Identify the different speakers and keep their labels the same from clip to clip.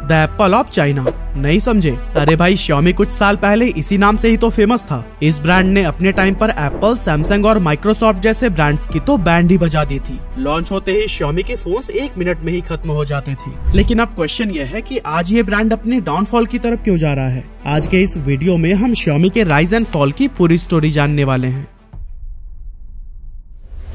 Speaker 1: The Apple of China. नहीं समझे? अरे भाई, Xiaomi कुछ साल पहले इसी नाम से ही तो फेमस था। इस ब्रांड ने अपने टाइम पर एप्पल, सैमसंग और माइक्रोसॉफ्ट जैसे ब्रांड्स की तो बैंड ही बजा दी थी। लॉन्च होते ही Xiaomi के फोन्स 1 मिनट में ही खत्म हो जाते थे। लेकिन अब क्वेश्चन ये है कि आज ये ब्रांड अपने डाउनफॉल की तरफ क्यों जा रहा है। आज के इस वीडियो में हम Xiaomi के राइज एंड फॉल की पूरी स्टोरी जानने वाले हैं।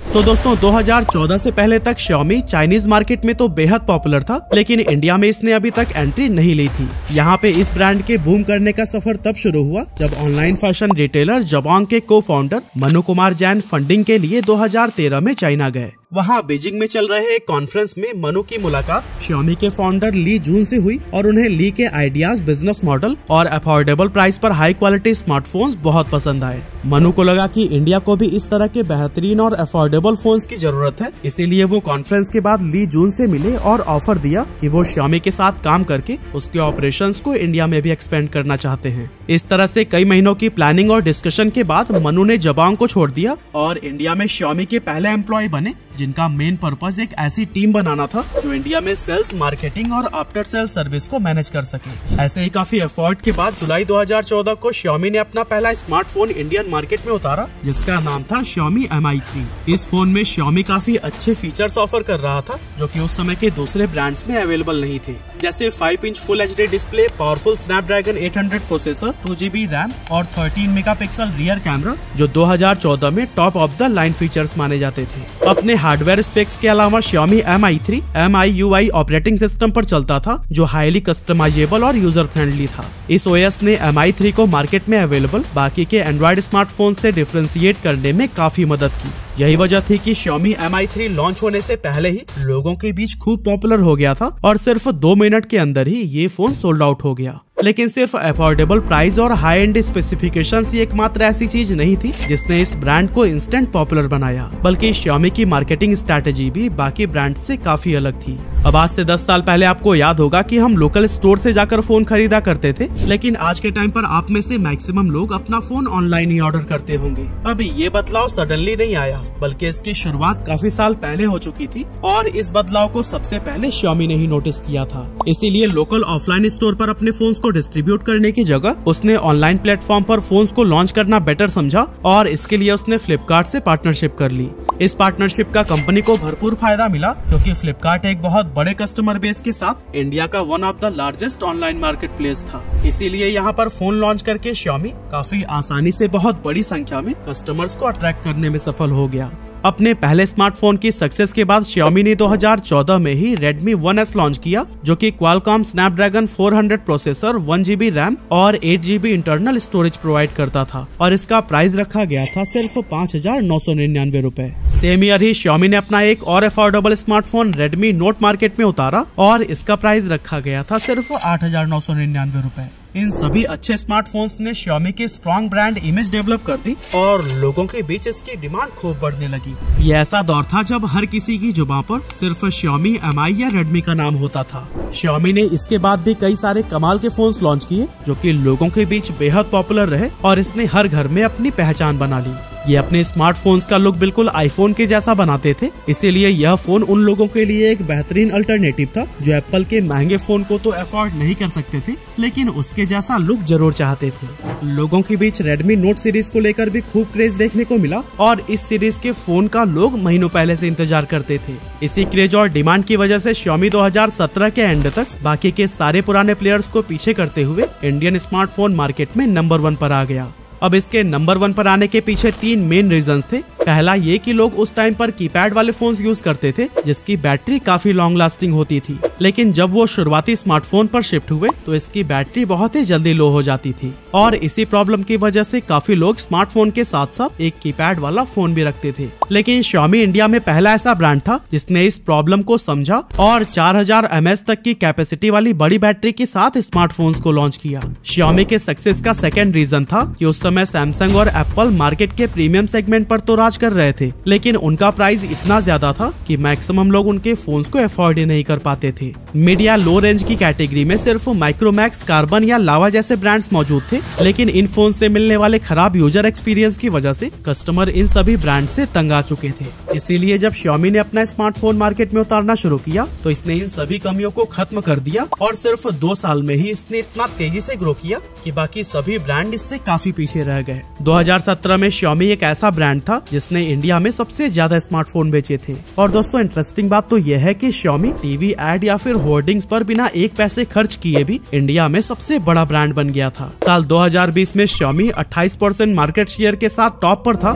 Speaker 1: तो दोस्तों, 2014 से पहले तक Xiaomi चाइनीज मार्केट में तो बेहद पॉपुलर था, लेकिन इंडिया में इसने अभी तक एंट्री नहीं ली थी। यहाँ पे इस ब्रांड के बूम करने का सफर तब शुरू हुआ जब ऑनलाइन फैशन रिटेलर जबोंग के को फाउंडर मनु कुमार जैन फंडिंग के लिए 2013 में चाइना गए। वहाँ बीजिंग में चल रहे एक कॉन्फ्रेंस में मनु की मुलाकात Xiaomi के फाउंडर ली जून से हुई और उन्हें ली के आइडियाज, बिजनेस मॉडल और अफोर्डेबल प्राइस पर हाई क्वालिटी स्मार्टफोन्स बहुत पसंद आए। मनु को लगा कि इंडिया को भी इस तरह के बेहतरीन और अफोर्डेबल फोन्स की जरूरत है, इसीलिए वो कॉन्फ्रेंस के बाद ली जून से मिले और ऑफर दिया कि वो Xiaomi के साथ काम करके उसके ऑपरेशंस को इंडिया में भी एक्सपेंड करना चाहते हैं। इस तरह से कई महीनों की प्लानिंग और डिस्कशन के बाद मनु ने जबोंग को छोड़ दिया और इंडिया में Xiaomi के पहले एम्प्लॉय बने, जिनका मेन पर्पस एक ऐसी टीम बनाना था जो इंडिया में सेल्स, मार्केटिंग और आफ्टर सेल सर्विस को मैनेज कर सके। ऐसे ही काफी एफर्ट के बाद जुलाई 2014 को Xiaomi ने अपना पहला स्मार्टफोन इंडियन मार्केट में उतारा, जिसका नाम था Xiaomi Mi 3। इस फोन में Xiaomi काफी अच्छे फीचर्स ऑफर कर रहा था जो कि उस समय के दूसरे ब्रांड्स में अवेलेबल नहीं थे, जैसे 5 inch full HD display, powerful Snapdragon 800 processor, 2GB RAM और 13 मेगापिक्सल रियर कैमरा, जो 2014 में top of the line features माने जाते थे। अपने हार्डवेयर स्पेक्स के अलावा Xiaomi Mi 3 MIUI operating system पर चलता था, जो हाईली कस्टमाइजेबल और यूजर फ्रेंडली था। इस OS ने Mi 3 को मार्केट में अवेलेबल बाकी के एंड्रॉइड स्मार्टफोन से डिफरेंशिएट करने में काफी मदद की। यही वजह थी कि Xiaomi Mi 3 लॉन्च होने से पहले ही लोगों के बीच खूब पॉपुलर हो गया था और सिर्फ 2 मिनट के अंदर ही ये फोन सोल्ड आउट हो गया। लेकिन सिर्फ अफोर्डेबल प्राइस और हाई एंड स्पेसिफिकेशंस ही एकमात्र ऐसी चीज नहीं थी जिसने इस ब्रांड को इंस्टेंट पॉपुलर बनाया, बल्कि Xiaomi की मार्केटिंग स्ट्रैटेजी भी बाकी ब्रांड से काफी अलग थी। अब आज से 10 साल पहले आपको याद होगा कि हम लोकल स्टोर से जाकर फोन खरीदा करते थे, लेकिन आज के टाइम पर आप में से मैक्सिमम लोग अपना फोन ऑनलाइन ही ऑर्डर करते होंगे। अब ये बदलाव सडनली नहीं आया, बल्कि इसकी शुरुआत काफी साल पहले हो चुकी थी और इस बदलाव को सबसे पहले Xiaomi ने ही नोटिस किया था। इसीलिए लोकल ऑफलाइन स्टोर पर अपने फोन्स को डिस्ट्रीब्यूट करने की जगह उसने ऑनलाइन प्लेटफॉर्म पर फोन्स को लॉन्च करना बेटर समझा और इसके लिए उसने फ्लिपकार्ट से पार्टनरशिप कर ली। इस पार्टनरशिप का कंपनी को भरपूर फायदा मिला, क्योंकि फ्लिपकार्ट एक बहुत बड़े कस्टमर बेस के साथ इंडिया का one of the largest online market place था। इसीलिए यहाँ पर फोन लॉन्च करके Xiaomi काफी आसानी से बहुत बड़ी संख्या में कस्टमर्स को अट्रैक्ट करने में सफल हो गया। अपने पहले स्मार्टफोन की सक्सेस के बाद Xiaomi ने 2014 में ही Redmi 1S लॉन्च किया, जो कि Qualcomm Snapdragon 400 processor, 1GB RAM और 8GB इंटरनल स्टोरेज प्रोवाइड करता था और इसका प्राइस रखा गया था सिर्फ 5,999 रुपए। सेम ईयर ही Xiaomi ने अपना एक और affordable smartphone Redmi Note market में उतारा और इसका प्राइस रखा गया था सिर्फ 8,999 रुपए। इन सभी अच्छे स्मार्टफोन्स ने Xiaomi के स्ट्रॉन्ग ब्रांड इमेज डेवलप कर दी और लोगों के बीच इसकी डिमांड खूब बढ़ने लगी। ये ऐसा दौर था जब हर किसी की जुबान पर सिर्फ Xiaomi, Mi या Redmi का नाम होता था। Xiaomi ने इसके बाद भी कई सारे कमाल के फोन्स लॉन्च किए जो कि लोगों के बीच बेहद पॉपुलर रहे और इसने हर घर में अपनी पहचान बना ली। ये अपने स्मार्टफोन्स का लुक बिल्कुल आईफोन के जैसा बनाते थे, इसीलिए यह फोन उन लोगों के लिए एक बेहतरीन अल्टरनेटिव था जो एप्पल के महंगे फोन को तो अफोर्ड नहीं कर सकते थे, लेकिन उसके जैसा लुक जरूर चाहते थे। लोगों के बीच Redmi Note सीरीज को लेकर भी खूब क्रेज देखने को मिला और इस सीरीज के फोन का लोग महीनों पहले से इंतजार करते थे। इसी क्रेज और डिमांड की वजह से Xiaomi 2017 के एंड तक बाकी के सारे पुराने प्लेयर्स को पीछे करते हुए इंडियन स्मार्टफोन मार्केट में नंबर 1 पर आ गया। अब इसके नंबर 1 पर आने के पीछे 3 मेन रीजंस थे। पहला ये कि लोग उस टाइम पर कीपैड वाले फोन्स यूज करते थे जिसकी बैटरी काफी लॉन्ग लास्टिंग होती थी, लेकिन जब वो शुरुआती स्मार्टफोन पर शिफ्ट हुए तो इसकी बैटरी बहुत ही जल्दी लो हो जाती थी और इसी प्रॉब्लम की वजह से काफी लोग स्मार्टफोन के साथ साथ एक कीपैड वाला फोन भी रखते थे। लेकिन Xiaomi इंडिया में पहला ऐसा ब्रांड था जिसने इस प्रॉब्लम को समझा और 4000 mAh तक की कैपेसिटी वाली बड़ी बैटरी के साथ स्मार्टफोन्स को लॉन्च किया। Xiaomi के सक्सेस का सेकेंड रीजन था कि उस समय सैमसंग और एप्पल मार्केट के प्रीमियम सेगमेंट पर तो राज चार्ज कर रहे थे, लेकिन उनका प्राइस इतना ज्यादा था कि मैक्सिमम लोग उनके फोन्स को अफोर्ड ही नहीं कर पाते थे। मिड या लो रेंज की कैटेगरी में सिर्फ माइक्रोमैक्स, कार्बन या लावा जैसे ब्रांड्स मौजूद थे, लेकिन इन फोन से मिलने वाले खराब यूजर एक्सपीरियंस की वजह से कस्टमर इन सभी ब्रांड से तंग आ चुके थे। इसीलिए जब Xiaomi ने अपना स्मार्टफोन मार्केट में उतारना शुरू किया तो इसने इन सभी कमियों को खत्म कर दिया और सिर्फ 2 साल में ही इसने इतना तेजी से ग्रो किया कि बाकी सभी ब्रांड इससे काफी पीछे रह गए। 2017 में Xiaomi एक ऐसा ब्रांड था जिसने इंडिया में सबसे ज्यादा स्मार्टफोन बेचे थे। और दोस्तों इंटरेस्टिंग बात तो यह है कि Xiaomi टीवी एड या फिर होर्डिंग्स पर बिना एक पैसे खर्च किए भी इंडिया में सबसे बड़ा ब्रांड बन गया था। साल 2020 में Xiaomi 28% मार्केट शेयर के साथ टॉप पर था